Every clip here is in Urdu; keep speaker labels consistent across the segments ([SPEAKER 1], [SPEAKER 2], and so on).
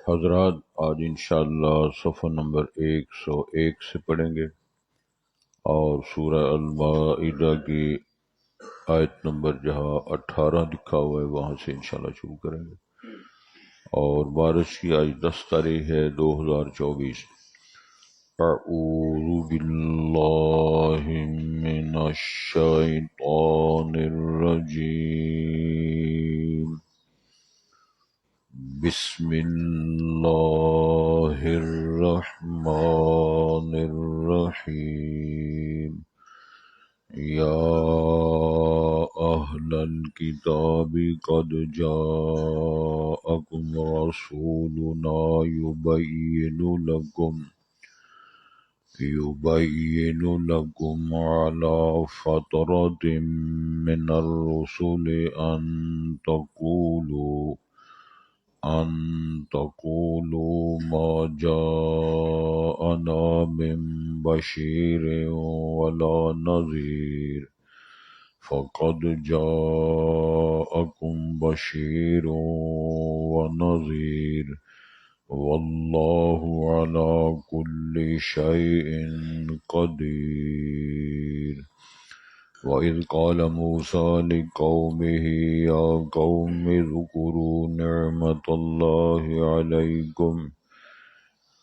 [SPEAKER 1] حضرات آج انشاءاللہ صفحہ نمبر 101 سے پڑھیں گے اور سورہ المائدہ کی آیت نمبر جہاں 18 لکھا ہوا ہے وہاں سے انشاءاللہ شروع کریں گے، اور بارش کی آج 10 تاریخ ہے 2024۔ اعوذ باللہ من الشیطان الرجیم، بسم اللہ الرحمن الرحیم۔ یا اہل الکتاب قد جاءکم رسولنا يبين لكم على فترة من الرسل أن تقولوا ما جاءنا من بشير ولا نذير، فقد جاءكم بشير ونذير والله على كل شيء قدير۔ وَإِذْ قَالَ مُوسَى لِقَوْمِهِ يَا قَوْمِ اذْكُرُوا نِعْمَةَ اللَّهِ عَلَيْكُمْ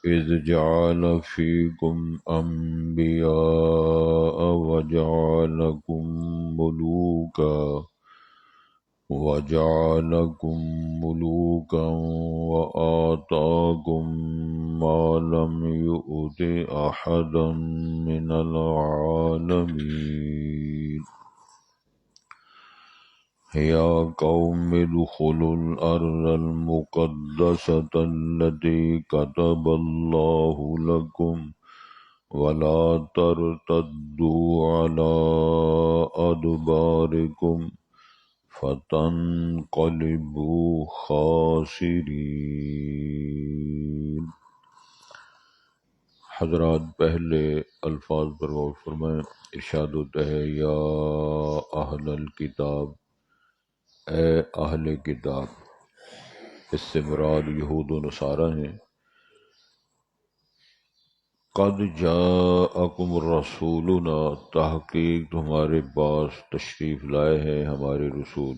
[SPEAKER 1] إِذْ جَعَلَ فِيكُمْ أَنْبِيَاءَ وَجَعَلَكُمْ مُلُوكًا وَآتَاكُمْ مَا لَمْ يُؤْتِ أَحَدًا مِنَ الْعَالَمِينَ۔ يَا قَوْمِ ادْخُلُوا الْأَرْضَ الْمُقَدَّسَةَ الَّتِي كَتَبَ اللَّهُ لَكُمْ وَلَا تَرْتَدُّوا عَلَى أَدْبَارِكُمْ فَتَنْقَلِبُوا خَاسِرِينَ۔ حضرات پہلے الفاظ پر غور فرمائیں۔ ارشاد ہوتا ہے یا اہل الکتاب، اے اہل کتاب۔ اس سے مراد یہود و نصارہ ہیں۔ قد جاءکم رسولنا، تحقیق تمہارے پاس تشریف لائے ہیں ہمارے رسول۔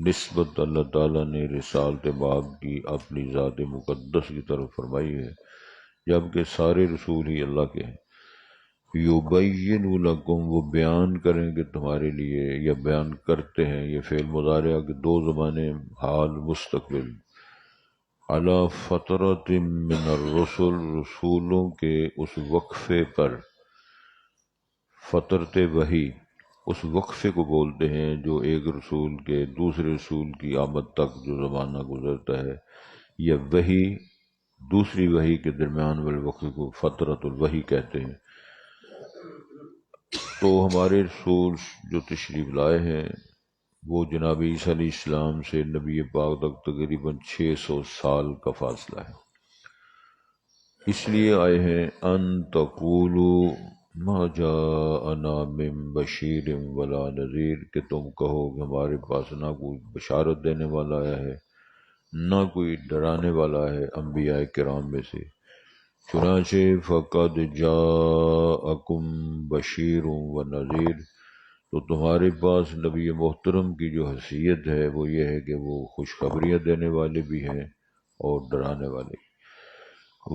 [SPEAKER 1] نسبت اللہ تعالیٰ نے رسالت باب کی اپنی ذات مقدس کی طرف فرمائی ہے، جبکہ سارے رسول ہی اللہ کے ہیں۔ یبین لکم، وہ بیان کریں گے تمہارے لیے، یا بیان کرتے ہیں، یہ فعل مضارع کے دو زمانے، حال مستقبل۔ علی فترۃ من الرسل، رسولوں کے اس وقفے پر۔ فترت وحی اس وقفے کو بولتے ہیں جو ایک رسول کے دوسرے رسول کی آمد تک جو زمانہ گزرتا ہے، یا وحی دوسری وحی کے درمیان والے وقفے کو فترۃ الوحی کہتے ہیں۔ تو ہمارے رسول جو تشریف لائے ہیں وہ جناب عیسیٰ علیہ السلام سے نبی پاک تک تقریباً 600 سال کا فاصلہ ہے۔ اس لیے آئے ہیں ان تقولوا ما جاءنا من بشیر ولا نذیر، کہ تم کہو کہ ہمارے پاس نہ کوئی بشارت دینے والا آیا ہے نہ کوئی ڈرانے والا ہے انبیاء کرام میں سے۔ چنانچہ فقد جاءکم بشیر و نذیر، تو تمہارے پاس نبی محترم کی جو حیثیت ہے وہ یہ ہے کہ وہ خوشخبریاں دینے والے بھی ہیں اور ڈرانے والے۔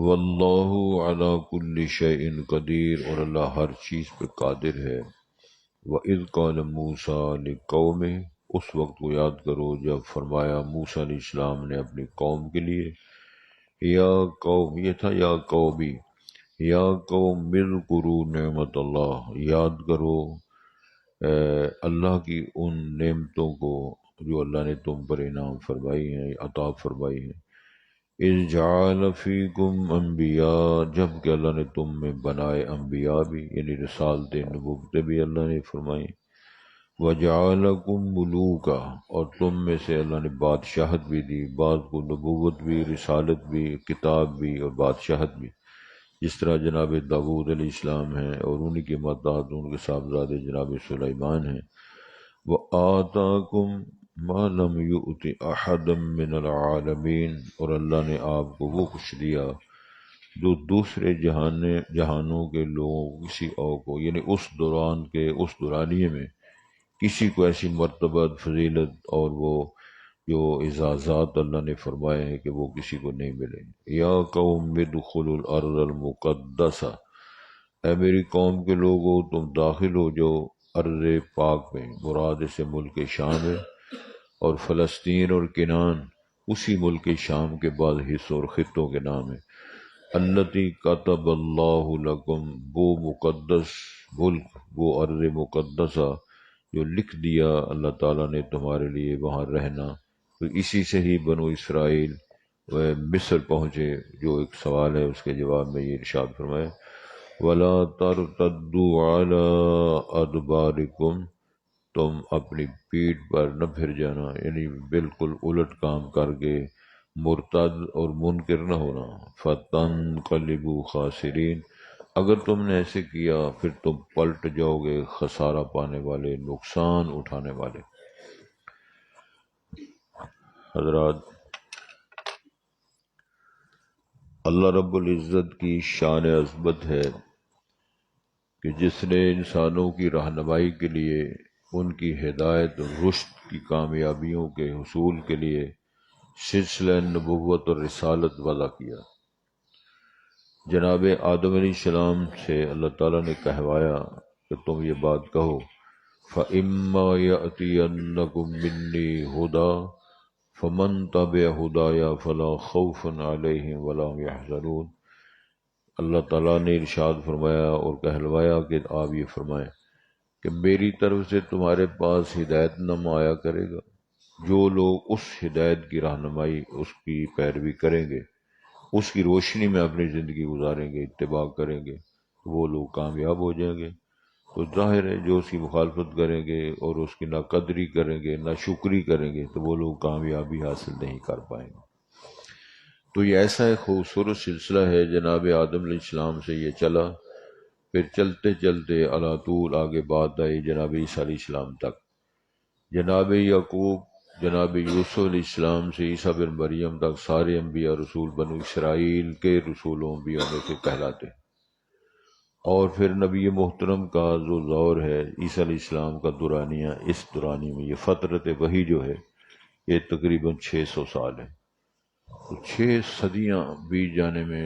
[SPEAKER 1] واللہ علی کل شیء قدیر، اور اللہ ہر چیز پہ قادر ہے۔ وَإِذْ قَالَ مُوسَىٰ لِقَوْمِهِ، اس وقت کو یاد کرو جب فرمایا موسیٰ علیہ السلام نے اپنی قوم کے لیے، یا قوم، یہ تھا یا قومی، یا قوم اذکروا نعمت اللہ، یاد کرو اللہ کی ان نعمتوں کو جو اللہ نے تم پر انعام فرمائی ہیں، عطا فرمائی ہیں۔ اذ جعل فیکم انبیاء، جب کہ اللہ نے تم میں بنائے انبیاء بھی، یعنی رسالتیں نبوتیں بھی اللہ نے فرمائی۔ وجعلکم ملوکا، اور تم میں سے اللہ نے بادشاہت بھی دی، بعض کو نبوت بھی، رسالت بھی، کتاب بھی اور بادشاہت بھی، جس طرح جناب داؤد علیہ السلام ہیں اور انہی کے ماتحت ان کے صاحبزادے جناب سلیمان ہیں۔ وآتاکم، ما لم یؤت احدا من العالمین، اور اللہ نے آپ کو وہ کچھ دیا جو دوسرے جہانوں کے لوگوں کو کسی اور کو، یعنی اس دوران کے اس دورانیے میں کسی کو ایسی مرتبت، فضیلت اور وہ جو اعزازات اللہ نے فرمائے ہیں کہ وہ کسی کو نہیں ملے۔ یا قوم ادخلوا الارض المقدسہ، اے میری قوم کے لوگو تم داخل ہو جو ارض پاک میں، مراد سے ملک شام ہے، اور فلسطین اور کنان اسی ملک شام کے بعد حصوں اور خطوں کے نام ہے۔ التی کتب اللہ لکم، وہ مقدس ملک، وہ ارض مقدسہ جو لکھ دیا اللہ تعالیٰ نے تمہارے لیے وہاں رہنا۔ تو اسی سے ہی بنو اسرائیل وہ مصر پہنچے۔ جو ایک سوال ہے اس کے جواب میں یہ ارشاد فرمائے وَلَا تَرْتَدُّوا عَلَىٰ أَدْبَارِكُمْ، تم اپنی پیٹھ پر نہ پھر جانا، یعنی بالکل الٹ کام کر کے مرتد اور منکر نہ ہونا۔ فَتَنْقَلِبُوا خَاسِرِينَ، اگر تم نے ایسے کیا پھر تم پلٹ جاؤ گے خسارہ پانے والے، نقصان اٹھانے والے۔ حضرات، اللہ رب العزت کی شان عظمت ہے کہ جس نے انسانوں کی رہنمائی کے لیے، ان کی ہدایت اور رشد کی کامیابیوں کے حصول کے لیے سلسلہ نبوت اور رسالت وضع کیا۔ جناب آدم علیہ السلام سے اللہ تعالیٰ نے کہوایا کہ تم یہ بات کہو فَإِمَّا يَأْتِيَنَّكُم مِّنِّي هُدًى فَمَن تَبِعَ هُدَايَ فَلَا خَوْفٌ عَلَيْهِمْ وَلَا هُمْ يَحْزَنُونَ۔ اللہ تعالیٰ نے ارشاد فرمایا اور کہلوایا کہ آپ یہ فرمائیں کہ میری طرف سے تمہارے پاس ہدایت نامہ آیا کرے گا، جو لوگ اس ہدایت کی رہنمائی، اس کی پیروی کریں گے، اس کی روشنی میں اپنی زندگی گزاریں گے، اتباع کریں گے، وہ لوگ کامیاب ہو جائیں گے۔ تو ظاہر ہے جو اس کی مخالفت کریں گے اور اس کی ناقدری کریں گے، ناشکری کریں گے، تو وہ لوگ کامیابی حاصل نہیں کر پائیں گے۔ تو یہ ایسا ایک خوبصورت سلسلہ ہے، جناب آدم علیہ السلام سے یہ چلا، پھر چلتے چلتے علی طول آگے بات آئی جناب عیسیٰ علیہ السلام تک۔ جناب یعقوب، جناب یوسف علیہ السلام سے عیسیٰ بن مریم تک سارے انبیاء رسول بنو اسرائیل کے رسولوں انبیاء میں سے کہلاتے ہیں۔ اور پھر نبی محترم کا جو دور ہے عیسیٰ علیہ السلام کا دورانیہ، اس دورانی میں یہ فترت وحی جو ہے یہ تقریباً 600 سال ہے۔ تو 6 صدیاں بیت جانے میں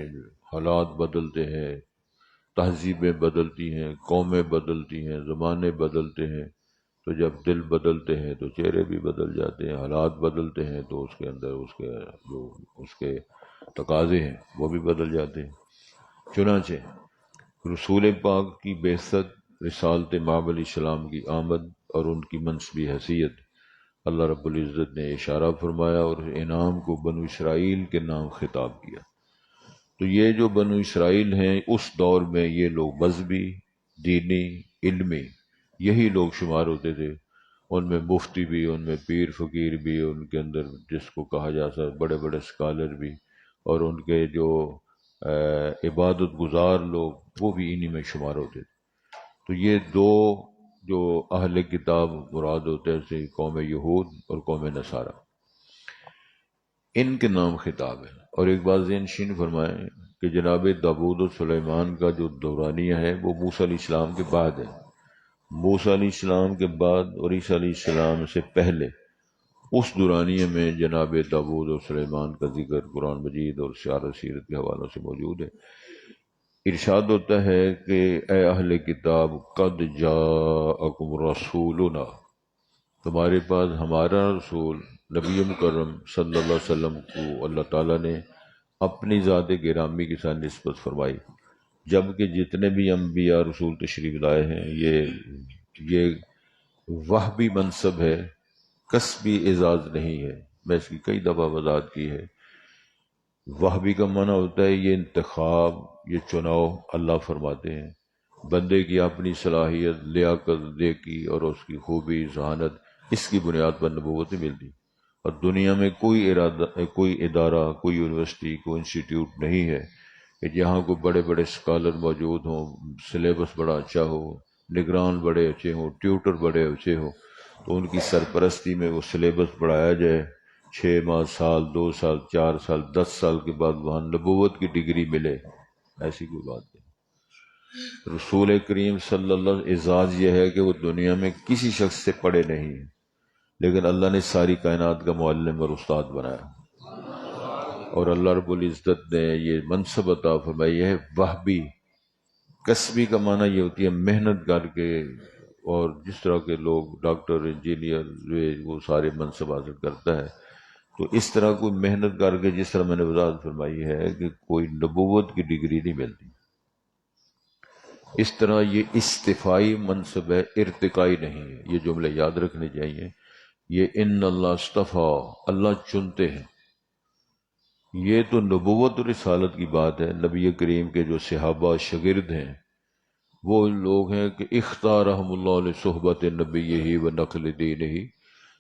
[SPEAKER 1] حالات بدلتے ہیں، تہذیبیں بدلتی ہیں، قومیں بدلتی ہیں، زمانے بدلتے ہیں۔ تو جب دل بدلتے ہیں تو چہرے بھی بدل جاتے ہیں، حالات بدلتے ہیں تو اس کے اندر اس کے تقاضے ہیں وہ بھی بدل جاتے ہیں۔ چنانچہ رسول پاک کی بعثت، رسالت مآب علیہ السلام کی آمد اور ان کی منصبی حیثیت، اللہ رب العزت نے اشارہ فرمایا اور انعام کو بنو اسرائیل کے نام خطاب کیا۔ تو یہ جو بنو اسرائیل ہیں اس دور میں یہ لوگ مذہبی، دینی، علمی یہی لوگ شمار ہوتے تھے۔ ان میں مفتی بھی، ان میں پیر فقیر بھی، ان کے اندر جس کو کہا جا سکتا بڑے بڑے اسکالر بھی، اور ان کے جو عبادت گزار لوگ وہ بھی انہی میں شمار ہوتے تھے۔ تو یہ دو جو اہل کتاب مراد ہوتے ہیں جیسے قوم یہود اور قوم نصارہ، ان کے نام خطاب ہے۔ اور ایک بات ذہن نشین فرمائیں کہ جناب داؤد و سلیمان کا جو دورانیہ ہے وہ موسیٰ علیہ السلام کے بعد ہے۔ موسیٰ علیہ السلام کے بعد اور عیسیٰ علیہ السلام سے پہلے اس دورانیے میں جناب داؤد اور سلیمان کا ذکر قرآن مجید اور سیارہ سیرت کے حوالوں سے موجود ہے۔ ارشاد ہوتا ہے کہ اے اہل کتاب قد جاءکم رسولنا، تمہارے پاس ہمارا رسول نبی مکرم صلی اللہ علیہ وسلم کو اللہ تعالیٰ نے اپنی ذات گرامی کے ساتھ نسبت فرمائی، جبکہ جتنے بھی انبیاء رسول تشریف لائے ہیں یہ وہبی منصب ہے، کسبی اعزاز نہیں ہے۔ میں اس کی کئی دفعہ وضاحت کی ہے۔ وہبی کا معنی ہوتا ہے یہ انتخاب، یہ چناؤ اللہ فرماتے ہیں، بندے کی اپنی صلاحیت، لیاقت، نیکی اور اس کی خوبی، ذہانت، اس کی بنیاد پر نبوت ملتی۔ اور دنیا میں کوئی ادارہ، کوئی یونیورسٹی، کوئی انسٹیٹیوٹ نہیں ہے کہ جہاں کوئی بڑے بڑے اسکالر موجود ہوں، سلیبس بڑا اچھا ہو، نگران بڑے اچھے ہوں، ٹیوٹر بڑے اچھے ہوں، تو ان کی سرپرستی میں وہ سلیبس پڑھایا جائے، 6 ماہ، سال، 2 سال، 4 سال، 10 سال کے بعد وہاں نبوت کی ڈگری ملے، ایسی کوئی بات نہیں۔ رسول کریم صلی اللہ علیہ وسلم اعزاز یہ ہے کہ وہ دنیا میں کسی شخص سے پڑھے نہیں ہیں، لیکن اللہ نے ساری کائنات کا معلم اور استاد بنایا، اور اللہ رب العزت نے یہ منصب عطا فرمائی ہے وہبی۔ کسبی کا معنی یہ ہوتی ہے محنت کر کے، اور جس طرح کے لوگ ڈاکٹر، انجینئر، وہ سارے منصب حاصل کرتا ہے، تو اس طرح کوئی محنت کر کے، جس طرح میں نے وضاحت فرمائی ہے کہ کوئی نبوت کی ڈگری نہیں ملتی۔ اس طرح یہ استفائی منصب ہے، ارتقائی نہیں ہے۔ یہ جملے یاد رکھنے چاہیے۔ یہ ان اللہ اصطفیٰ، اللہ چنتے ہیں، یہ تو نبوت و رسالت کی بات ہے۔ نبی کریم کے جو صحابہ شاگرد ہیں وہ لوگ ہیں کہ اختارہم اللہ لصحبت نبیہ و نقل دینہ،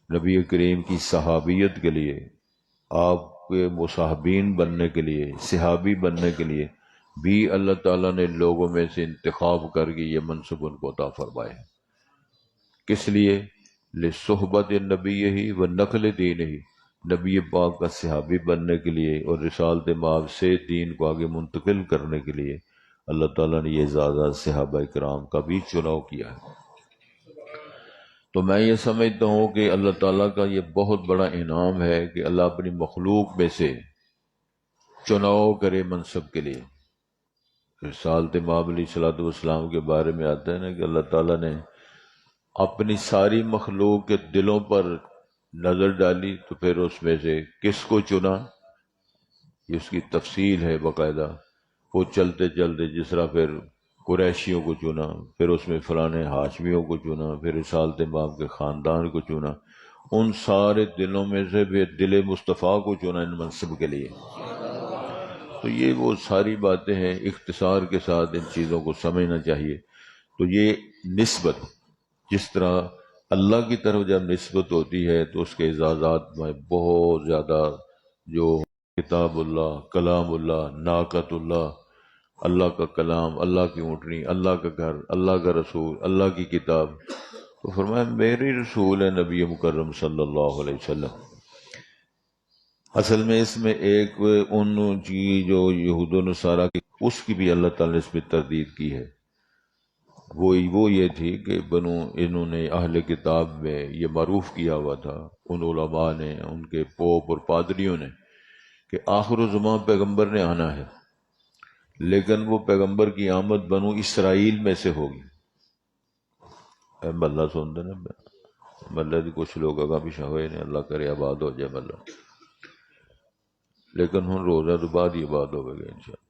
[SPEAKER 1] نبی کریم کی صحابیت کے لیے، آپ کے مصاحبین بننے کے لیے، صحابی بننے کے لیے بھی اللہ تعالیٰ نے لوگوں میں سے انتخاب کر کے یہ منصب ان کو عطا فرمائے۔ کس لیے؟ لصحبت نبیہ و نقل دینہ، نبی پاک کا صحابی بننے کے لیے اور رسالت مآب سے دین کو آگے منتقل کرنے کے لیے اللہ تعالیٰ نے یہ اعزازات صحابہ کرام کا بھی چناؤ کیا ہے۔ تو میں یہ سمجھتا ہوں کہ اللہ تعالیٰ کا یہ بہت بڑا انعام ہے کہ اللہ اپنی مخلوق میں سے چناؤ کرے منصب کے لیے۔ رسالت مآب علیہ الصلوۃ والسلام کے بارے میں آتا ہے نا کہ اللہ تعالیٰ نے اپنی ساری مخلوق کے دلوں پر نظر ڈالی، تو پھر اس میں سے کس کو چنا، یہ اس کی تفصیل ہے باقاعدہ۔ وہ چلتے چلتے جس طرح پھر قریشیوں کو چنا، پھر اس میں فلاں ہاشمیوں کو چنا، پھر رسالت مآب کے خاندان کو چنا، ان سارے دلوں میں سے پھر دل مصطفیٰ کو چنا ان منصب کے لیے۔ تو یہ وہ ساری باتیں ہیں، اختصار کے ساتھ ان چیزوں کو سمجھنا چاہیے۔ تو یہ نسبت، جس طرح اللہ کی طرف جب نسبت ہوتی ہے تو اس کے اعزازات میں بہت زیادہ، جو کتاب اللہ، کلام اللہ، ناقۃ اللہ، اللہ کا کلام، اللہ کی اونٹنی، اللہ کا گھر، اللہ کا رسول، اللہ کی کتاب، تو فرمایا میری رسول ہے نبی مکرم صلی اللہ علیہ وسلم۔ اصل میں اس میں ایک ان کی جو یہود و نصارہ کی، اس کی بھی اللہ تعالیٰ نے اس میں تردید کی ہے۔ وہ یہ تھی کہ انہوں نے اہل کتاب میں یہ معروف کیا ہوا تھا، ان علماء نے، ان کے پوپ اور پادریوں نے، کہ آخر الزمان پیغمبر نے آنا ہے، لیکن وہ پیغمبر کی آمد بنو اسرائیل میں سے ہوگی۔ اے ملا سن دے نا، ملا دی کچھ لوگ اگاں پیچھے ہوئے نے، اللہ کرے آباد ہو جائے ملا، لیکن ہن روزہ تو بعد ہی آباد ہوئے گا انشاءاللہ۔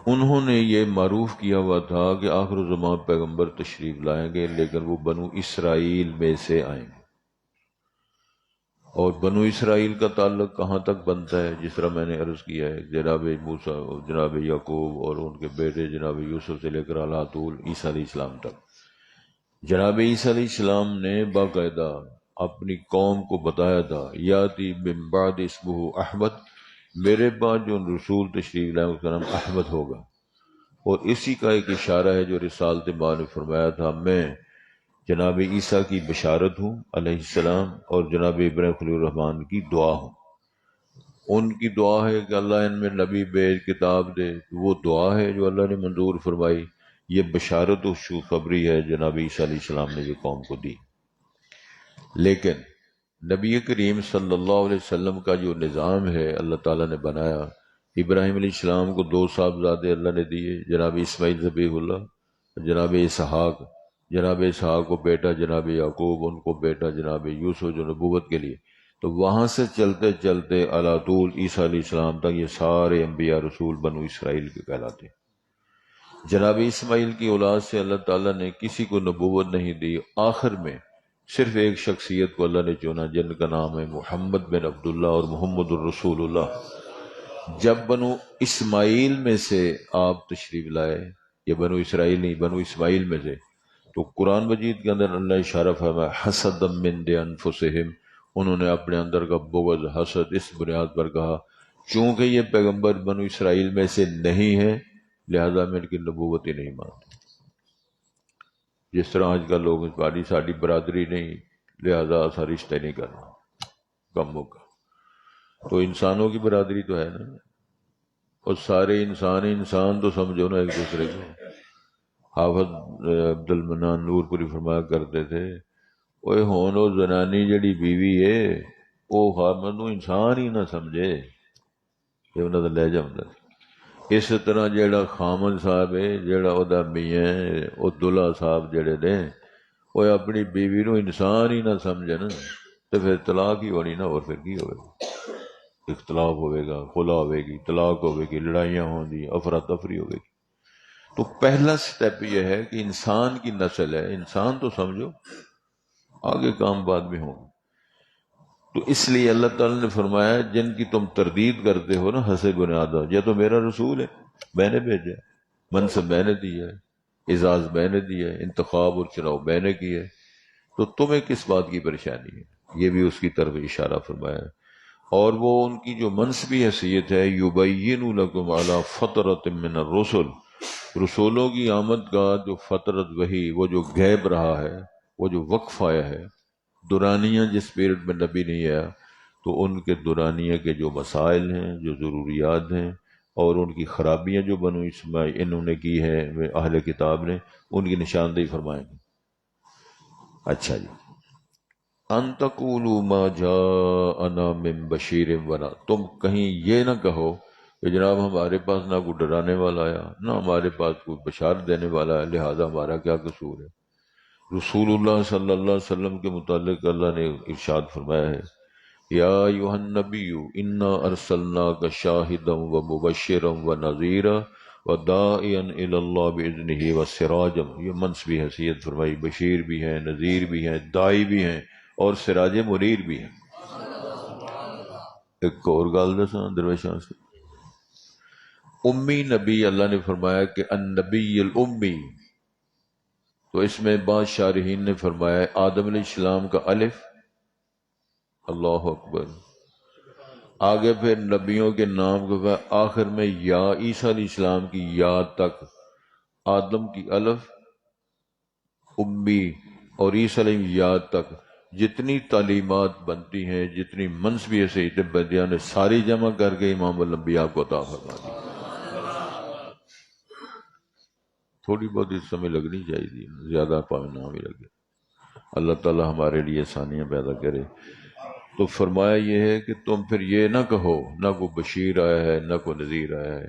[SPEAKER 1] انہوں نے یہ معروف کیا ہوا تھا کہ آخر الزمان پیغمبر تشریف لائیں گے، لیکن وہ بنو اسرائیل میں سے آئیں گے۔ اور بنو اسرائیل کا تعلق کہاں تک بنتا ہے؟ جس طرح میں نے عرض کیا ہے، جناب موسیٰ، جناب یعقوب اور ان کے بیٹے جناب یوسف سے لے کر اللہ طول عیسیٰ علیہ السلام تک۔ جناب عیسیٰ علیہ السلام نے باقاعدہ اپنی قوم کو بتایا تھا، یاتی من بعد اسمہ احمد، میرے بعد جو رسول تشریف لائے اس کا نام احمد ہوگا۔ اور اسی کا ایک اشارہ ہے جو رسالت مآب نے فرمایا تھا، میں جناب عیسیٰ کی بشارت ہوں علیہ السلام، اور جناب ابراہیم خلیل الرحمن کی دعا ہوں۔ ان کی دعا ہے کہ اللہ ان میں نبی بھیج، کتاب دے، وہ دعا ہے جو اللہ نے منظور فرمائی۔ یہ بشارت و خوشخبری ہے جناب عیسیٰ علیہ السلام نے جو قوم کو دی۔ لیکن نبی کریم صلی اللہ علیہ وسلم کا جو نظام ہے اللہ تعالیٰ نے بنایا، ابراہیم علیہ السلام کو 2 صاحبزادے اللہ نے دیے، جناب اسماعیل ذبیح اللہ، جناب اسحاق، جناب اسحاق کو بیٹا جناب یعقوب، ان کو بیٹا جناب یوسف جو نبوت کے لیے۔ تو وہاں سے چلتے چلتے علی طول عیسیٰ علیہ السلام تک یہ سارے انبیاء رسول بنو اسرائیل کے کہلاتے ہیں۔ جناب اسماعیل کی اولاد سے اللہ تعالیٰ نے کسی کو نبوت نہیں دی، آخر میں صرف ایک شخصیت کو اللہ نے چنا جن کا نام ہے محمد بن عبداللہ اور محمد الرسول اللہ۔ جب بنو اسماعیل میں سے آپ تشریف لائے، یہ بنو اسرائیل نہیں، بنو اسماعیل میں سے، تو قرآن مجید کے اندر اللہ اشارہ فرمایا حسد من عند انفسہم، انہوں نے اپنے اندر کا بغض، حسد اس بنیاد پر کہا چونکہ یہ پیغمبر بنو اسرائیل میں سے نہیں ہے لہذا میں ان کی نبوت ہی نہیں مانتے۔ جس طرح آج کل لوگ باری ساری برادری نہیں، لہذا ایسا رشتے نہیں کرنا، کم ہوگا۔ تو انسانوں کی برادری تو ہے نا، اور سارے انسان تو سمجھو نا ایک دوسرے کو۔ حافظ عبد المنان نور پوری فرمایا کرتے تھے، اوے ہون او زنانی جڑی بیوی ہے او خامد نو انسان ہی نہ سمجھے، یہ انہوں نے لہجہ ہوندا سی۔ اس طرح جیڑا خامد صاحب ہے، جیڑا او دا میاں ہے، او دلہا صاحب جڑے نے، وہ اپنی بیوی نو انسان ہی نہ سمجھے نا، تو پھر طلاق ہی ہونی نا، اور پھر کی ہوئے گا؟ اختلاف ہوئے گا، خلا ہوئے گی، طلاق ہوئے گی، لڑائیاں ہوں گی، افراتفری ہوئے گی۔ تو پہلا سٹیپ یہ ہے کہ انسان کی نسل ہے، انسان تو سمجھو، آگے کام بعد میں ہوں۔ تو اس لیے اللہ تعالی نے فرمایا جن کی تم تردید کرتے ہو نا حسب بنیاد، یہ تو میرا رسول ہے، میں نے بھیجا ہے، منصب میں نے دیا ہے، اعزاز میں نے دیا ہے، انتخاب اور چناؤ میں نے کیا ہے، تو تمہیں کس بات کی پریشانی ہے؟ یہ بھی اس کی طرف اشارہ فرمایا ہے۔ اور وہ ان کی جو منصبی حیثیت ہے، یبین لکم علی فطرۃ من الرسل، رسولوں کی آمد کا جو فطرت، وہی وہ جو غیب رہا ہے، وہ جو وقف آیا ہے، دورانیہ جس پیریڈ میں نبی نہیں آیا، تو ان کے دورانیہ کے جو مسائل ہیں، جو ضروریات ہیں، اور ان کی خرابیاں جو بنو اسماعیل انہوں نے کی ہے، اہل کتاب نے، ان کی نشاندہی فرمائیں گے۔ اچھا جی، ان تقولوا ما جاءنا من بشیر ولا، تم کہیں یہ نہ کہو کہ جناب ہمارے پاس نہ کوئی ڈرانے والا آیا، نہ ہمارے پاس کوئی بشارت دینے والا ہے، لہذا ہمارا کیا قصور ہے۔ رسول اللہ صلی اللہ علیہ وسلم کے متعلق اللہ نے ارشاد فرمایا ہے، یا ایھا النبی انا ارسلناک شاہدا ومبشرا ونذیرا وداعیا الی اللہ باذنہ وسراجا، یہ منصبی حیثیت فرمائی، بشیر بھی ہیں، نذیر بھی ہیں، داعی بھی ہیں، اور سراج منیر بھی ہیں۔ ایک اور گل دساں درویشاں سے، امی نبی اللہ نے فرمایا کہ النبی الامی، تو اس میں بعض شارحین نے فرمایا آدم علیہ السلام کا الف، اللہ اکبر، آگے پھر نبیوں کے نام کے بعد آخر میں یا، عیسیٰ علیہ السلام کی یا تک، آدم کی الف، امی، اور عیسیٰ علیہ یا تک جتنی تعلیمات بنتی ہیں، جتنی منصبی حیثیتیں بندیاں نے ساری جمع کر کے امام الانبیاء کو عطا فرما دی۔ تھوڑی بہت اس سمے لگنی چاہیے، زیادہ پاویں نہ بھی لگے، اللہ تعالی ہمارے لیے آسانیاں پیدا کرے۔ تو فرمایا یہ ہے کہ تم پھر یہ نہ کہو، نہ کوئی بشیر آیا ہے، نہ کوئی نذیر آیا ہے،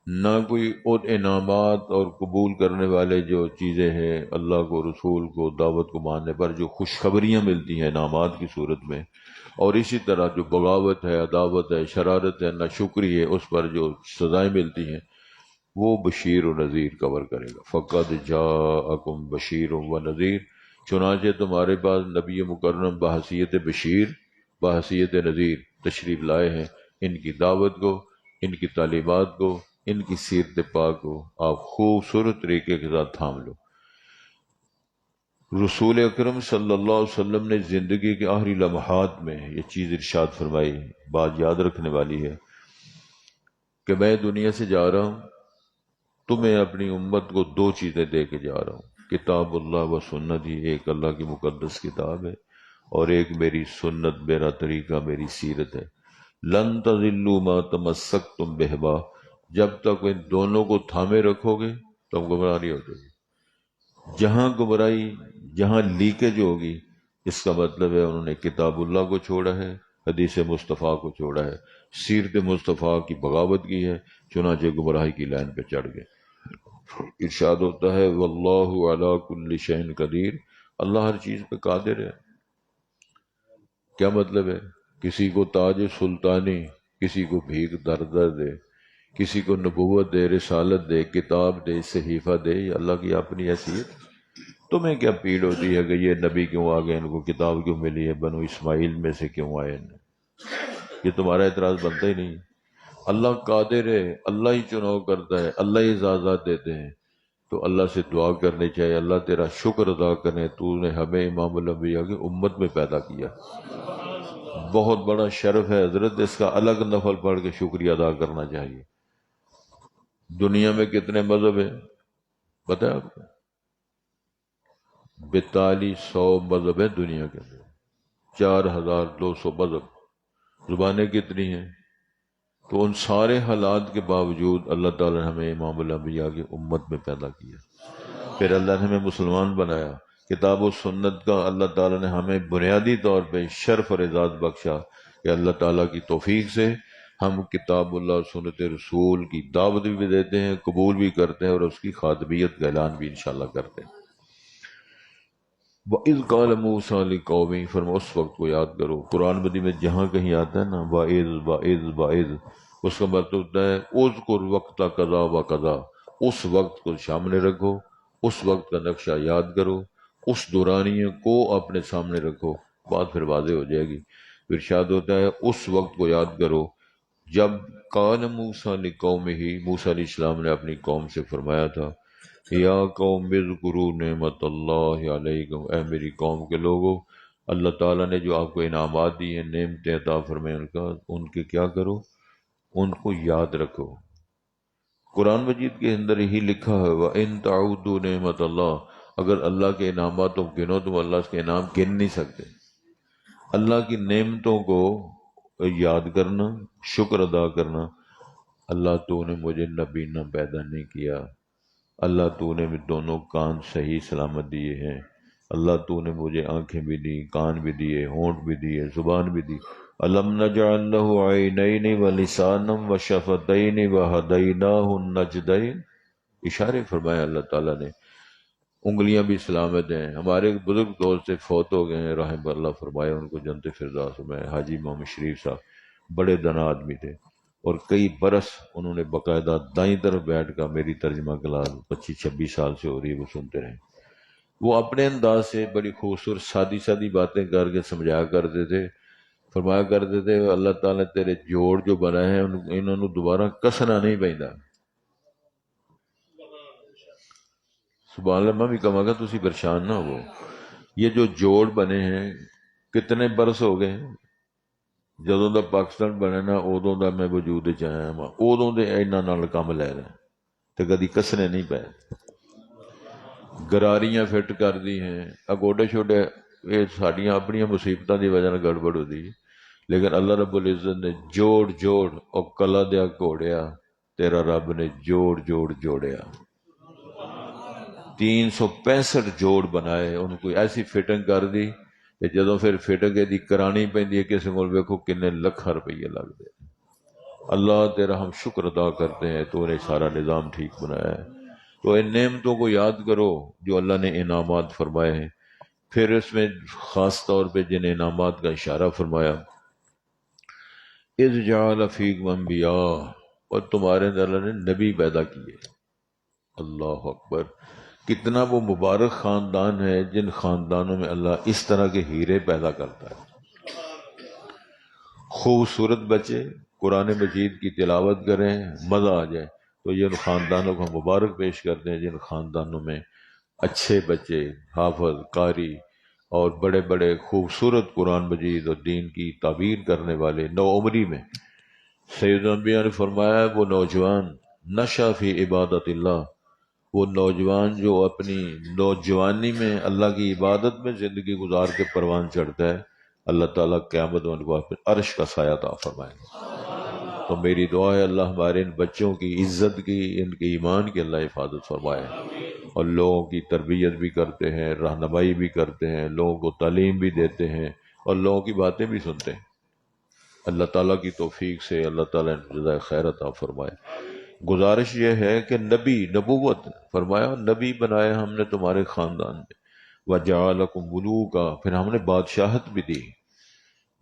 [SPEAKER 1] نہ کوئی اور انعامات اور قبول کرنے والے جو چیزیں ہیں، اللہ کو، رسول کو، دعوت کو ماننے پر جو خوشخبریاں ملتی ہیں انعامات کی صورت میں، اور اسی طرح جو بغاوت ہے، عداوت ہے، شرارت ہے، ناشکری ہے، اس پر جو سزائیں ملتی ہیں، وہ بشیر و نذیر کور کرے گا۔ فقد جاءکم بشیر و نذیر، چنانچہ تمہارے پاس نبی مکرم بحیثیت بشیر، بحیثیت نذیر تشریف لائے ہیں، ان کی دعوت کو، ان کی تعلیمات کو، ان کی سیرت پاک کو آپ خوبصورت طریقے کے ساتھ تھام لو۔ رسول اکرم صلی اللہ علیہ وسلم نے زندگی کے آخری لمحات میں یہ چیز ارشاد فرمائی، بات یاد رکھنے والی ہے، کہ میں دنیا سے جا رہا ہوں، تمہیں اپنی امت کو دو چیزیں دے کے جا رہا ہوں، کتاب اللہ و سنت، ہی ایک اللہ کی مقدس کتاب ہے، اور ایک میری سنت، میرا طریقہ، میری سیرت ہے۔ لن تضلوا ما تمسکتم بہما، جب تک ان دونوں کو تھامے رکھو گے تم گمراہ نہیں ہوتے۔ جہاں گمراہی، جہاں لیکیج ہوگی، اس کا مطلب ہے انہوں نے کتاب اللہ کو چھوڑا ہے، حدیث مصطفیٰ کو چھوڑا ہے، سیرت مصطفیٰ کی بغاوت کی ہے، چنانچہ گمراہی کی لائن پہ چڑھ گئے۔ ارشاد ہوتا ہے واللہ علی کل شیء قدیر، اللہ ہر چیز پہ قادر ہے۔ کیا مطلب ہے؟ کسی کو تاج سلطانی، کسی کو بھیک دردر دے، کسی کو نبوت دے، رسالت دے، کتاب دے، صحیفہ دے، یہ اللہ کی اپنی حیثیت۔ تمہیں کیا پیڑ ہوتی ہے کہ یہ نبی کیوں آ گئے، ان کو کتاب کیوں ملی ہے، بنو اسماعیل میں سے کیوں آئے ہیں؟ یہ تمہارا اعتراض بنتا ہی نہیں۔ اللہ قادر ہے، اللہ ہی چناؤ کرتا ہے، اللہ ہی اجازت دیتے ہیں، تو اللہ سے دعا کرنی چاہیے، اللہ تیرا شکر ادا کریں، تو نے ہمیں امام الانبیاء کی امت میں پیدا کیا، بہت بڑا شرف ہے حضرت، اس کا الگ نفل پڑھ کے شکریہ ادا کرنا چاہیے۔ دنیا میں کتنے مذہب ہیں پتہ ہے آپ کو؟ 4200 مذہب ہیں دنیا کے اندر، 4200 مذہب، زبانیں کتنی ہیں؟ تو ان سارے حالات کے باوجود اللہ تعالیٰ نے ہمیں امام الانبیاء کی امت میں پیدا کیا، پھر اللہ نے ہمیں مسلمان بنایا، کتاب و سنت کا اللہ تعالیٰ نے ہمیں بنیادی طور پہ شرف اور اعزاز بخشا کہ اللہ تعالیٰ کی توفیق سے ہم کتاب اللہ سنت رسول کی دعوت بھی دیتے ہیں، قبول بھی کرتے ہیں، اور اس کی خاتمیت کا اعلان بھی انشاءاللہ کرتے ہیں۔ وَإِذْ قَالَ مُوسَىٰ لِقَوْمِهِ، فرما اس وقت کو یاد کرو۔ قرآن مجید میں جہاں کہیں آتا ہے نا وَإِذْ وَإِذْ وَإِذْ، اس کا مطلب ہوتا ہے اذکر وقت قضا و قضا، اس وقت کو سامنے رکھو، اس وقت کا نقشہ یاد کرو، اس دورانیے کو اپنے سامنے رکھو، بات پھر واضح ہو جائے گی۔ ارشاد ہوتا ہے اس وقت کو یاد کرو جب قال موسیٰ لقومہ، موسیٰ علیہ السلام نے اپنی قوم سے فرمایا تھا یا قوم اذکروا نعمت اللہ علیکم، اے میری قوم کے لوگوں، اللہ تعالیٰ نے جو آپ کو انعامات دی ہیں، نعمتیں عطا فرمائے، ان کے کیا کرو؟ ان کو یاد رکھو۔ قرآن مجید کے اندر یہی لکھا ہے وَإِن تَعُدُّوا نعمت اللہ، اگر اللہ کے انعامات تم گنو تو اللہ کے انعام گن نہیں سکتے۔ اللہ کی نعمتوں کو یاد کرنا، شکر ادا کرنا۔ اللہ تو نے مجھے نبینا پیدا نہیں کیا، اللہ تو نے دونوں کان صحیح سلامت دیے ہیں، اللہ تو نے مجھے آنکھیں بھی دی، کان بھی دیے، ہونٹ بھی دیے، زبان بھی دی۔ الم نجعل له عینین ولسانا وشفتین وہدیناہ النجدین، اشارے فرمایا اللہ تعالیٰ نے۔ انگلیاں بھی سلامت ہیں۔ ہمارے ایک بزرگ دوست سے فوت ہو گئے ہیں، رحم اللہ فرمایا، ان کو جنت فردوس میں، حاجی محمد شریف صاحب، بڑے دانا آدمی تھے، اور کئی برس انہوں نے باقاعدہ دائیں طرف بیٹھ کر میری ترجمہ کلاس 25-26 سال سے ہو رہی ہے، وہ سنتے رہے۔ وہ اپنے انداز سے بڑی خوبصورت سادی سادی باتیں کر کے سمجھایا کرتے تھے، فرمایا کرتے تھے اللہ تعالیٰ نے تیرے جوڑ جو بنائے ہیں انہوں نے دوبارہ کسنا نہیں پہنتا۔ سبحان اللہ، میں بھی کہاں گا تسی پریشان نہ ہو، یہ جو جوڑ بنے ہیں کتنے برس ہو گئے ہیں؟ جدوں دا پاکستان بنے نا ادوں دا میں وجود وچ آیا ہاں، ادوں دے انہاں نال کم لے رہے تے کدی کسنے نہیں پے، گراریاں فٹ کر دی ہیں، اگوٹے چھوٹے، یہ ساڈیاں اپنیاں مصیبتاں دی وجہ نال گڑبڑ ہو دی، لیکن اللہ رب العزت نے جوڑ جوڑ او کلا دیا گھوڑیا، تیرا رب نے جوڑ جوڑ جوڑیا۔ 365 جوڑ بنائے، ان کو ایسی فٹنگ کر دی کہ جدوں پھر فٹنگ دی کرانی پیندی ہے کسی کو ویکھو کنے لکھاں روپیے لگتے۔ اللہ تیرا ہم شکر ادا کرتے ہیں، تو نے سارا نظام ٹھیک بنایا ہے۔ تو ان نعمتوں کو یاد کرو جو اللہ نے انعامات فرمائے ہیں۔ پھر اس میں خاص طور پہ جن انعامات کا اشارہ فرمایا اذ جعل فیکم انبیاء، اور تمہارے اندر اللہ نے نبی پیدا کیے۔ اللہ اکبر، کتنا وہ مبارک خاندان ہے جن خاندانوں میں اللہ اس طرح کے ہیرے پیدا کرتا ہے۔ خوبصورت بچے قرآن مجید کی تلاوت کریں، مزہ آ جائے، تو یہ ان خاندانوں کو مبارک پیش کرتے ہیں جن خاندانوں میں اچھے بچے، حافظ، قاری اور بڑے بڑے خوبصورت قرآن مجید اور دین کی تعبیر کرنے والے۔ نو عمری میں سید الانبیاء نے فرمایا وہ نوجوان نشا فی عبادت اللہ، وہ نوجوان جو اپنی نوجوانی میں اللہ کی عبادت میں زندگی گزار کے پروان چڑھتا ہے، اللہ تعالیٰ قیامت میں ان کو اپنے عرش کا سایہ عطا فرمائے گا۔ تو میری دعا ہے اللہ ہمارے ان بچوں کی عزت کی، ان کے ایمان کی اللہ حفاظت فرمائے، اور لوگوں کی تربیت بھی کرتے ہیں، رہنمائی بھی کرتے ہیں، لوگوں کو تعلیم بھی دیتے ہیں، اور لوگوں کی باتیں بھی سنتے ہیں۔ اللہ تعالیٰ کی توفیق سے اللہ تعالیٰ نے جزائے خیر عطا فرمائے۔ گزارش یہ ہے کہ نبی، نبوت فرمایا نبی بنایا ہم نے تمہارے خاندان میں، وَجَعَلَكُمْ مُلُوكًا، پھر ہم نے بادشاہت بھی دی۔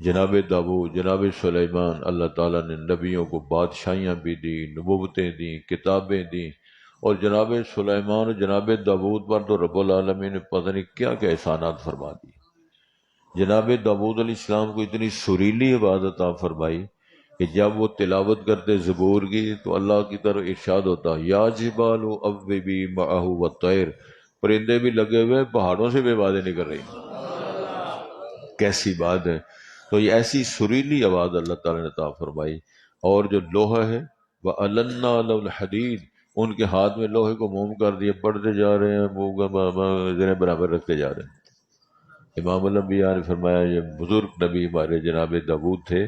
[SPEAKER 1] جناب داؤد، جناب سلیمان، اللہ تعالیٰ نے نبیوں کو بادشاہیاں بھی دی، نبوتیں دیں، کتابیں دیں، اور جناب سلیمان اور جناب داؤد پر تو رب العالمین نے پتہ نہیں کیا کیا احسانات فرما دی۔ جناب داؤد علیہ السلام کو اتنی سریلی عبادت عطا فرمائی کہ جب وہ تلاوت کرتے زبور کی تو اللہ کی طرف ارشاد ہوتا یا جبال اوبی معہ والطیر، پرندے بھی لگے ہوئے، پہاڑوں سے بھی آوازیں نہیں کر رہی۔ کیسی بات ہے! تو یہ ایسی سریلی آواز اللہ تعالیٰ نے عطا فرمائی۔ اور جو لوہا ہے وَأَلَنَّا لَهُ الْحَدِيدَ، ان کے ہاتھ میں لوہے کو موم کر دیا، پڑھتے جا رہے ہیں، منہ برابر رکھتے جا رہے ہیں۔ امام الانبیاء نے فرمایا یہ بزرگ نبی ہمارے جناب داؤد تھے،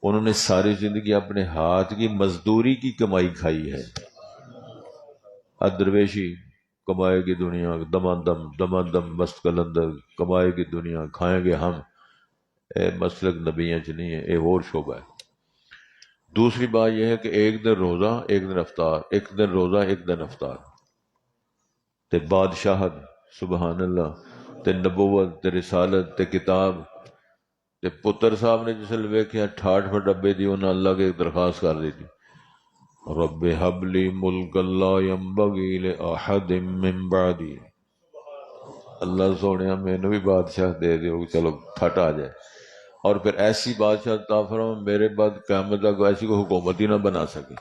[SPEAKER 1] انہوں نے ساری زندگی اپنے ہاتھ کی مزدوری کی کمائی کھائی ہے۔ درویشی کمائے گی دنیا، دم مست کلندر کمائے گی دنیا، کھائیں گے ہم، اے مسلک نبیاں چ نہیں ہے، اے اور شعبہ ہے۔ دوسری بات یہ ہے کہ ایک دن روزہ ایک دن افطار، ایک دن روزہ ایک دن افطار، تے بادشاہت سبحان اللہ، تے نبوت تے رسالت تے کتاب تے پتر صاحب نے جسے ویکھیا ٹھاٹھ پر ڈبے دی، انہاں اللہ کے درخواست کر دی تھی، رب حب لی ملک لا ینبغی لأحد من بعدی، اللہ سونیا مینوں بھی بادشاہ دے دیو، چلو پھٹ آ جائے، اور پھر ایسی بادشاہ عطا فرما میرے بعد قیامت تک ایسی کوئی حکومت ہی نہ بنا سکے۔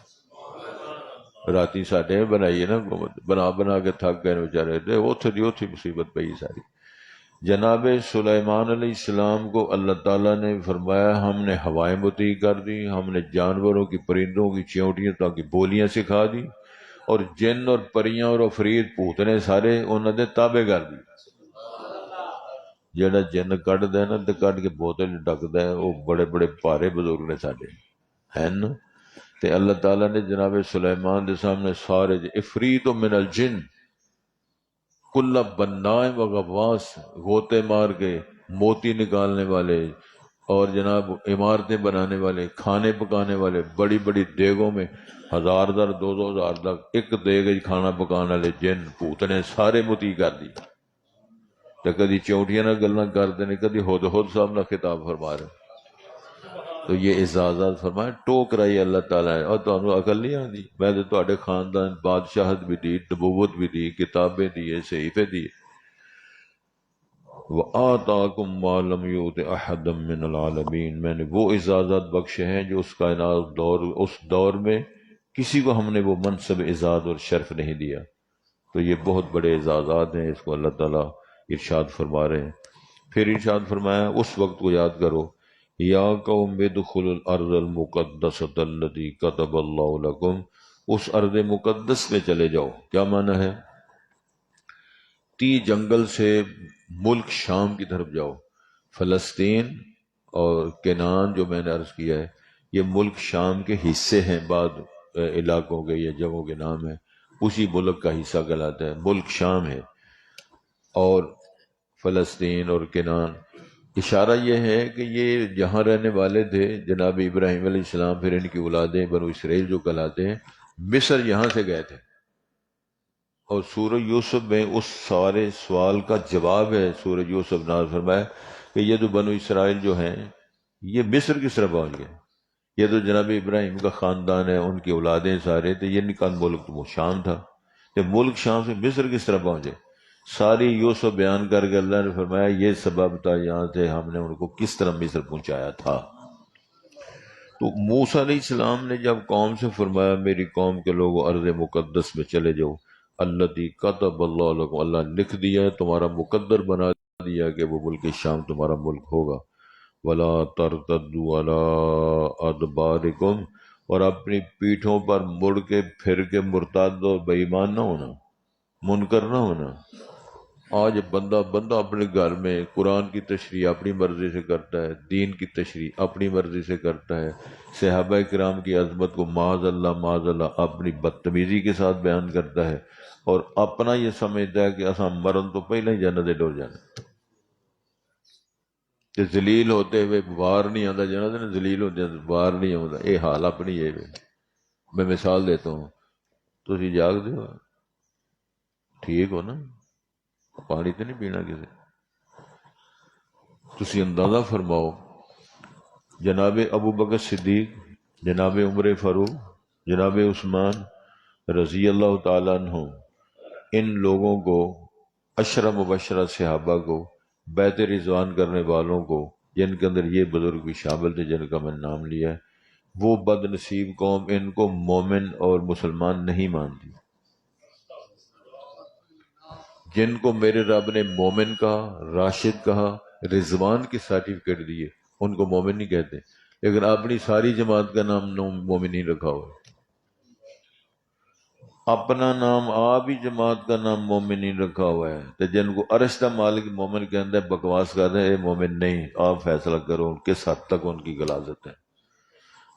[SPEAKER 1] راتی ساڈے بنائی ہے نا حکومت، بنا کے تھک گئے بیچارے، اوتھے مصیبت پئی ساری۔ جناب سلیمان علیہ السلام کو اللہ تعالیٰ نے فرمایا ہم نے ہوائیں مطیع کر دی، ہم نے جانوروں کی پرندوں کی چیونٹیوں تک کی بولیاں سکھا دی، اور جن اور پریاں اور افرید پوتنے سارے انہوں نے تابع کر دی۔ جڑا جن کٹ دے نا تے کٹ کے بوتل ڈکدا ہے، وہ بڑے بڑے پارے بزرگ نے ساڈے ہیں نا۔ تے اللہ تعالیٰ نے جناب سلیمان دے سامنے سارے افریت من الجن کل بنائے و غواص، غوطے مار کے موتی نکالنے والے اور جناب عمارتیں بنانے والے، کھانے پکانے والے، بڑی بڑی دیگوں میں 1000 در 2000 تک ایک دیگ کھانا پکانے والے جن پوت نے سارے مطیع کر دی۔ تو کدی چونٹیاں نہ گلاں کرتے ہیں، کدی ہد صاحب نہ خطاب فرما رہے۔ تو یہ اعزازات فرمائے ٹوک رہی اللہ تعالیٰ ہے، اور تمہیں عقل نہیں آتی؟ میں تو تواڈے خاندان بادشاہت بھی دی، نبوت بھی دی، کتابیں دیے، صحیفے دیے۔ وَآتَاكُم مَّا لَمْ يُؤْتِ أَحَدًا مِّنَ الْعَالَمِينَ، میں نے وہ اعزازات بخشے ہیں جو اس کائنات اس دور میں کسی کو ہم نے وہ منصب اعزاز اور شرف نہیں دیا۔ تو یہ بہت بڑے اعزازات ہیں، اس کو اللہ تعالیٰ ارشاد فرما رہے ہیں۔ پھر ارشاد فرمایا اس وقت کو یاد کرو، یا قوم ادخلوا الارض المقدسۃ التي كتب اللہ لکم، اس ارض مقدس میں چلے جاؤ۔ کیا معنی ہے؟ جنگل سے ملک شام کی طرف جاؤ۔ فلسطین اور کنعان جو میں نے عرض کیا ہے، یہ ملک شام کے حصے ہیں، بعض علاقوں کے یا جگہوں کے نام ہیں، اسی ملک کا حصہ کہلاتا ہے، ملک شام ہے۔ اور فلسطین اور کنعان، اشارہ یہ ہے کہ یہ جہاں رہنے والے تھے جناب ابراہیم علیہ السلام، پھر ان کی اولادیں بنو اسرائیل جو کہلاتے ہیں، مصر یہاں سے گئے تھے۔ اور سورہ یوسف میں اس سارے سوال کا جواب ہے، سورہ یوسف نازل فرمایا کہ یہ تو بنو اسرائیل جو ہیں یہ مصر کس طرح پہنچ گئے؟ یہ تو جناب ابراہیم کا خاندان ہے، ان کی اولادیں سارے تھے، یہ نکان ملک تو وہ شام تھا، کہ ملک شام سے مصر کس طرح پہنچے؟ ساری یوسف بیان کر کے اللہ نے فرمایا یہ سبب تھا، یہاں سے ہم نے ان کو کس طرح مصر پہنچایا تھا۔ تو موسیٰ علیہ السلام نے جب قوم سے فرمایا میری قوم کے لوگوں ارض مقدس میں چلے جاؤ، الذی کتب اللہ لکم، اللہ لکھ دیا ہے، تمہارا مقدر بنا دیا کہ وہ ملک شام تمہارا ملک ہوگا۔ ولا ترتدوا علی ادبارکم، اور اپنی پیٹھوں پر مڑ کے پھر کے مرتد اور بے ایمان نہ ہونا، منکر نہ ہونا۔ آج بندہ اپنے گھر میں قرآن کی تشریح اپنی مرضی سے کرتا ہے، دین کی تشریح اپنی مرضی سے کرتا ہے، صحابہ کرام کی عظمت کو معاذ اللہ اپنی بدتمیزی کے ساتھ بیان کرتا ہے، اور اپنا یہ سمجھتا ہے کہ اساں مرن تو پہلے ہی جنت ڈور جانا، کہ ذلیل ہوتے ہوئے وار نہیں آتا، جنت نے ذلیل ہوتے وار نہیں آتا۔ یہ حال اپنی ہے۔ میں مثال دیتا ہوں، تسی جاگ دے ہو، ٹھیک ہو نا، پانی تو نہیں پینا کسی، تسی اندازہ فرماؤ جناب ابو بکر صدیق، جناب عمر فاروق، جناب عثمان رضی اللہ تعالیٰ عنہ، ان لوگوں کو، عشرہ مبشرہ صحابہ کو، بیعت رضوان کرنے والوں کو، جن کے اندر یہ بزرگ بھی شامل تھے جن کا میں نام لیا ہے، وہ بد نصیب قوم ان کو مومن اور مسلمان نہیں مانتی۔ جن کو میرے رب نے مومن کہا، راشد کہا، رضوان کی سرٹیفکیٹ دیے، ان کو مومن نہیں کہتے، لیکن اپنی ساری جماعت کا نام مومن نہیں رکھا ہوا۔ اپنا نام آپ ہی جماعت کا نام مومن نہیں رکھا ہوا ہے، تو جن کو عرش کا مالک مومن کے اندر بکواس کر رہے ہیں مومن نہیں، آپ فیصلہ کرو ان کس حد تک ان کی غلاظت ہے۔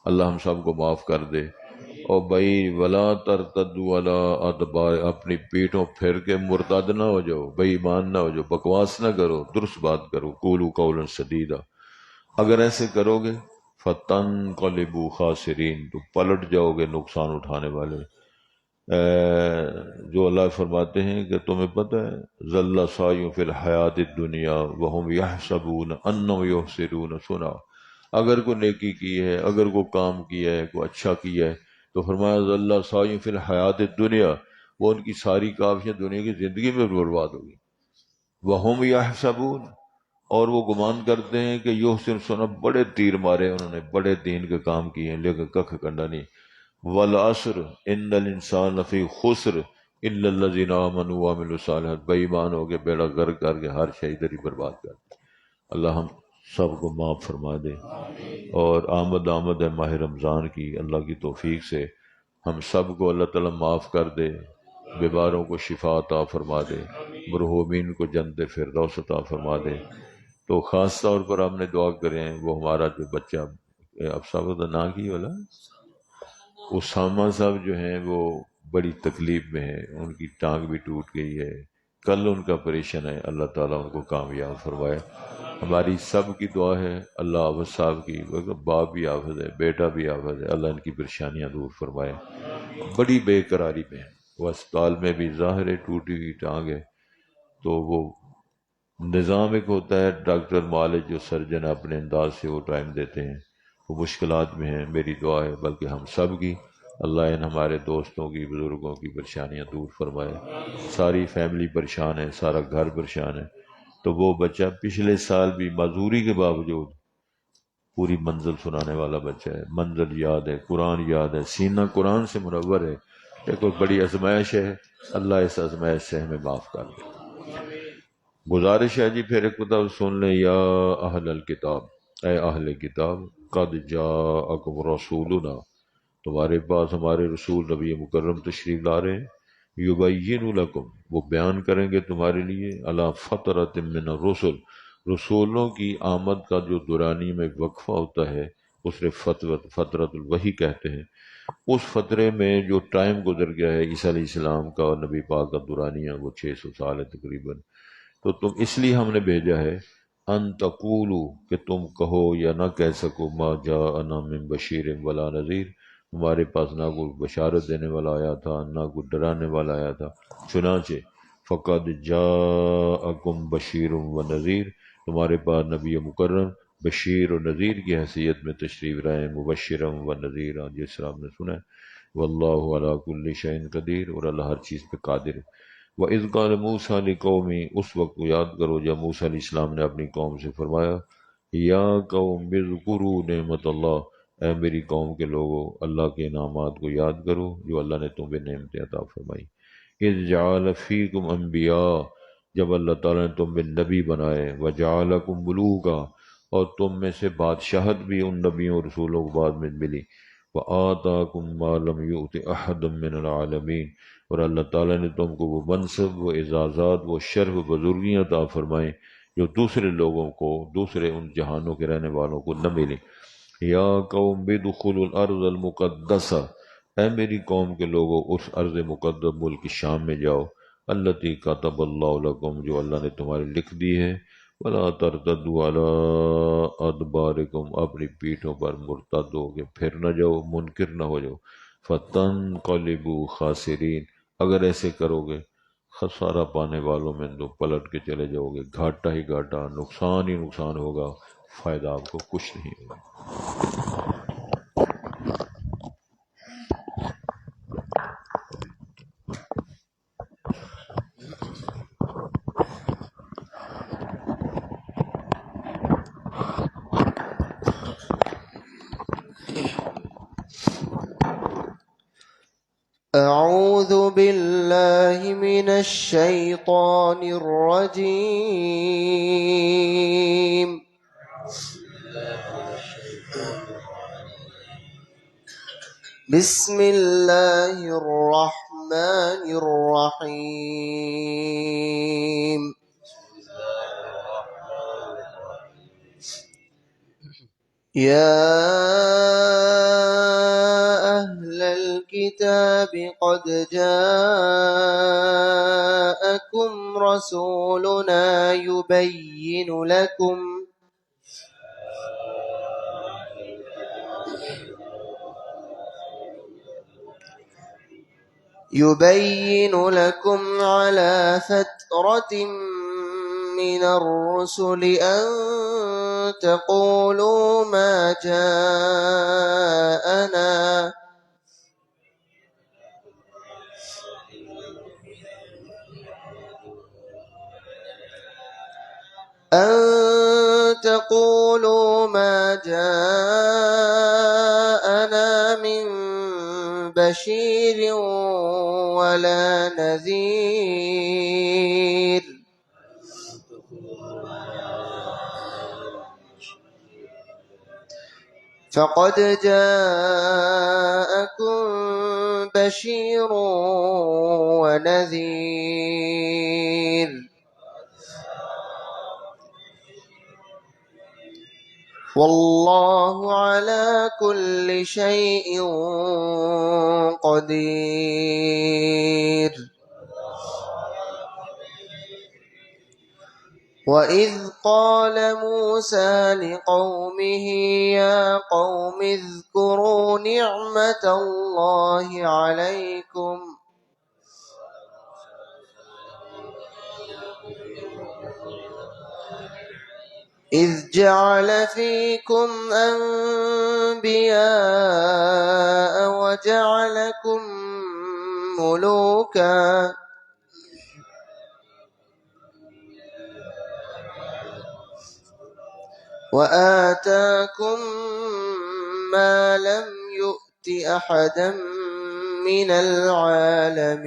[SPEAKER 1] اللہ ہم سب کو معاف کر دے۔ اور بھائی ولا ترتدوا علی ادبار، اپنی پیٹھوں پھر کے مرتد نہ ہو جاؤ، بے ایمان نہ ہو جاؤ، بکواس نہ کرو، درست بات کرو، قولوا قولا سدیدا۔ اگر ایسے کرو گے فتنقلبوا خاسرین، تو پلٹ جاؤ گے نقصان اٹھانے والے۔ جو اللہ فرماتے ہیں کہ تمہیں پتہ ہے ذل سعیہم فی الحیات الدنیا وہم یحسبون انہم یحسنون صنعا، اگر کوئی نیکی کی ہے، اگر کوئی کام کیا ہے، کوئی اچھا کیا ہے، تو فرمایا ذل سعیہم فی الحیات الدنیا، وہ ان کی ساری کاوشیں دنیا کی زندگی میں برباد ہوگی۔ وہم یحسبون، اور وہ گمان کرتے ہیں کہ یحسن صنعا، بڑے تیر مارے انہوں نے، بڑے دین کے کام کیے ہیں، لیکن ککھ کنڈا نہیں۔ والعصر ان الانسان لفی خسر الا الذین آمنوا وعملوا الصالحات، بے ایمان ہو کے بیڑا غرق کر کے ہر شے ادھر ہی برباد کر دے۔ اللہ ہم سب کو معاف فرما دے، اور آمد ہے ماہ رمضان کی، اللہ کی توفیق سے ہم سب کو اللہ تعالیٰ معاف کر دے، بیماروں کو شفا عطا فرما دے، مرحومین کو جنت فردوس عطا فرما دے۔ تو خاص طور پر ہم نے دعا کریں، وہ ہمارا جو بچہ اب سب کا نام کی والا اسامہ صاحب جو ہیں وہ بڑی تکلیف میں ہیں، ان کی ٹانگ بھی ٹوٹ گئی ہے، کل ان کا آپریشن ہے، اللہ تعالیٰ ان کو کامیاب فرمائے۔ ہماری سب کی دعا ہے، اللہ حافظ صاحب کی، باپ بھی حافظ ہے، بیٹا بھی حافظ ہے، اللہ ان کی پریشانیاں دور فرمائے۔ بڑی بے قراری میں ہیں وہ، اسپتال میں بھی ظاہر ہے ٹوٹی ہوئی ٹانگ ہے، تو وہ نظام ایک ہوتا ہے ڈاکٹر معالج جو سرجن اپنے انداز سے وہ ٹائم دیتے ہیں، وہ مشکلات میں ہیں۔ میری دعا ہے بلکہ ہم سب کی، اللہ ان ہمارے دوستوں کی، بزرگوں کی پریشانیاں دور فرمائے۔ ساری فیملی پریشان ہے، سارا گھر پریشان ہے۔ تو وہ بچہ پچھلے سال بھی معذوری کے باوجود پوری منزل سنانے والا بچہ ہے، منزل یاد ہے، قرآن یاد ہے، سینہ قرآن سے منور ہے۔ یہ کوئی بڑی آزمائش ہے، اللہ اس آزمائش سے ہمیں معاف کر دے۔ گزارش ہے جی پھر ایک کتاب سن لیں، یا اہل الکتاب، اے اہل کتاب، قد جاءکم رسولنا، تمہارے پاس ہمارے رسول نبی مکرم تشریف لا رہے ہیں، یبین لکم، وہ بیان کریں گے تمہارے لیے، علی فترۃ من الرسل، رسولوں کی آمد کا جو دورانی میں وقفہ ہوتا ہے اس نے فترۃ الوحی کہتے ہیں۔ اس فترے میں جو ٹائم گزر گیا ہے عیسیٰ علیہ السلام کا اور نبی پاک کا دورانیہ، وہ 600 سال ہے تقریباً، تو تم اس لیے ہم نے بھیجا ہے ان تقولو، کہ تم کہو یا نہ کہہ سکو، ما جاءنا من بشیر ولا نذیر، ہمارے پاس نہ کوئی بشارت دینے والا آیا تھا نہ کوئی ڈرانے والا آیا تھا۔ چنانچہ فقد جاءکم بشیر و نذیر، تمہارے پاس نبی مکرم بشیر و نذیر کی حیثیت میں تشریف رہے، مبشرا و نذیرا، جس طرح آپ نے سنا ہے۔ واللہ علی کل شیء قدیر، اور اللہ ہر چیز پہ قادر ہے۔ وَإِذْ قَالَ مُوسَىٰ لِقَوْمِهِ، اس وقت کو یاد کرو جب موسیٰ علیہ السلام نے اپنی قوم سے فرمایا، یا قوم اذکروا نعمت اللہ، اے میری قوم کے لوگو اللہ کے انعامات کو یاد کرو جو اللہ نے تمہیں نعمتیں عطا فرمائی۔ اذ جعل فیکم انبیاء، جب اللہ تعالیٰ نے تم میں نبی بنائے، وجعلکم ملوکا، اور تم میں سے بادشاہت بھی ان نبیوں اور رسولوں کو بعد میں ملی، وآتاکم ما لم یؤت احد من العالمین، اور اللہ تعالیٰ نے تم کو وہ منصب، وہ اعزازات، وہ شرف، بزرگیاں عطا فرمائیں جو دوسرے لوگوں کو، دوسرے ان جہانوں کے رہنے والوں کو نہ ملی۔ یا قوم بدخلوا الارض المقدسہ، اے میری قوم کے لوگوں اس ارض مقدس ملک شام میں جاؤ، التی کتب اللہ لکم، جو اللہ نے تمہارے لکھ دی ہے، ولا ترتدوا علی ادبارکم، اپنی پیٹھوں پر مرتد ہو کے پھر نہ جاؤ، منکر نہ ہو جاؤ، فتنقلبوا خاسرین، اگر ایسے کرو گے خسارہ پانے والوں میں تو پلٹ کے چلے جاؤ گے، گھاٹا ہی گھاٹا، نقصان ہی نقصان ہوگا، فائدہ آپ کو کچھ نہیں ہوگا۔
[SPEAKER 2] أعوذ بالله من الشيطان الرجيم. بسم الله الرحمن الرحمن الرحيم. يا أهل الكتاب قد جاءكم رسولنا يبين لكم على فترة من الرسل أن تقولوا ما جاءنا من بشير ولا نذير. فقد جاءكم بشير ونذير، والله على كل شيء قدير. وإذ قال موسى لقومه يا قوم اذكروا نعمة الله عليكم إذ جعل فيكم أنبياء وجعلكم ملوكا وآتاكم ما لم يؤت أحدا من العالمين.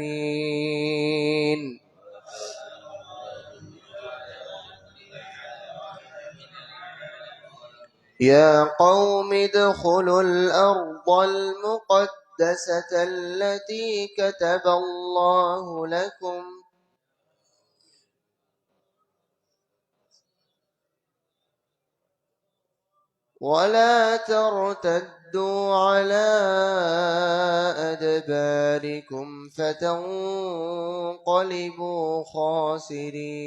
[SPEAKER 2] يا قوم ادخلوا الأرض المقدسة التي كتب الله لكم ولا ترتدوا على أدباركم فتنقلبوا خاسرين.